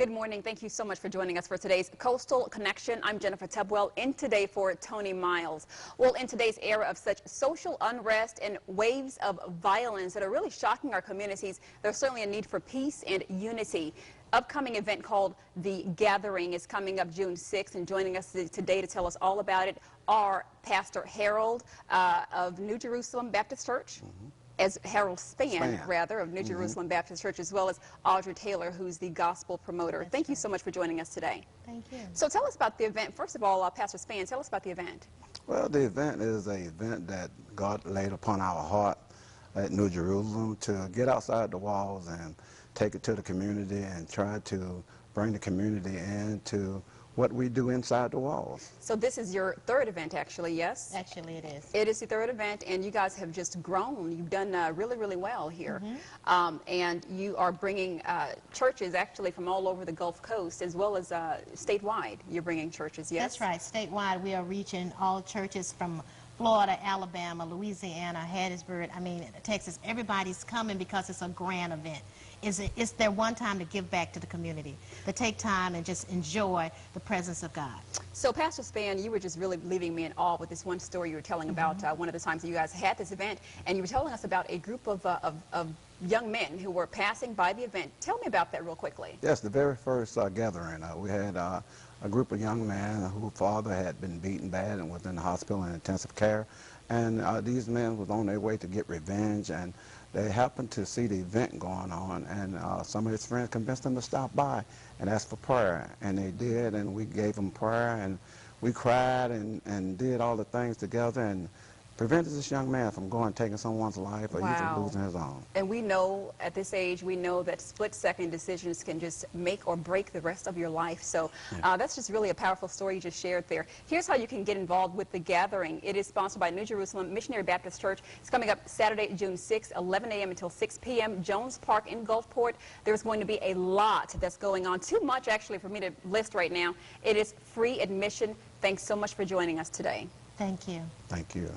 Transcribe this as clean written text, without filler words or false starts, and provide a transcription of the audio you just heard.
Good morning. Thank you so much for joining us for today's Coastal Connection. I'm Jennifer Tubwell, in today for Tony Miles. Well, in today's era of such social unrest and waves of violence that are really shocking our communities, there's certainly a need for peace and unity. Upcoming event called The Gathering is coming up June 6th, and joining us today to tell us all about it are Pastor Harold of New Jerusalem Baptist Church. As Harold Spann, rather, of New Jerusalem Baptist Church, as well as Audrey Taylor, who's the gospel promoter. Thank you so much for joining us today. Thank you. So tell us about the event. First of all, Pastor Spann, tell us about the event. Well, the event is an event that God laid upon our heart at New Jerusalem to get outside the walls and take it to the community and try to bring the community into what we do inside the walls. So this is your third event, actually, yes? Actually, it is. It is the third event, and you guys have just grown. You've done really, really well here. And you are bringing churches, actually, from all over the Gulf Coast, as well as statewide. You're bringing churches, yes? That's right. Statewide, we are reaching all churches from Florida, Alabama, Louisiana, Hattiesburg, Texas. Everybody's coming because it's a grand event. It's their one time to give back to the community, to take time and just enjoy the presence of God. So, Pastor Spann, you were just really leaving me in awe with this one story you were telling about one of the times that you guys had this event, and you were telling us about a group of young men who were passing by the event. Tell me about that real quickly. Yes, the very first gathering, we had a group of young men whose father had been beaten bad and was in the hospital in intensive care. And these men was on their way to get revenge, and they happened to see the event going on, and some of his friends convinced them to stop by and ask for prayer. And they did, and we gave them prayer, and we cried and did all the things together and prevented this young man from taking someone's life or even losing his own. And we know at this age, we know that split-second decisions can just make or break the rest of your life. So that's just really a powerful story you just shared there. Here's how you can get involved with the gathering. It is sponsored by New Jerusalem Missionary Baptist Church. It's coming up Saturday, June 6th, 11 a.m. until 6 p.m. Jones Park in Gulfport. There's going to be a lot that's going on. Too much, actually, for me to list right now. It is free admission. Thanks so much for joining us today. Thank you. Thank you.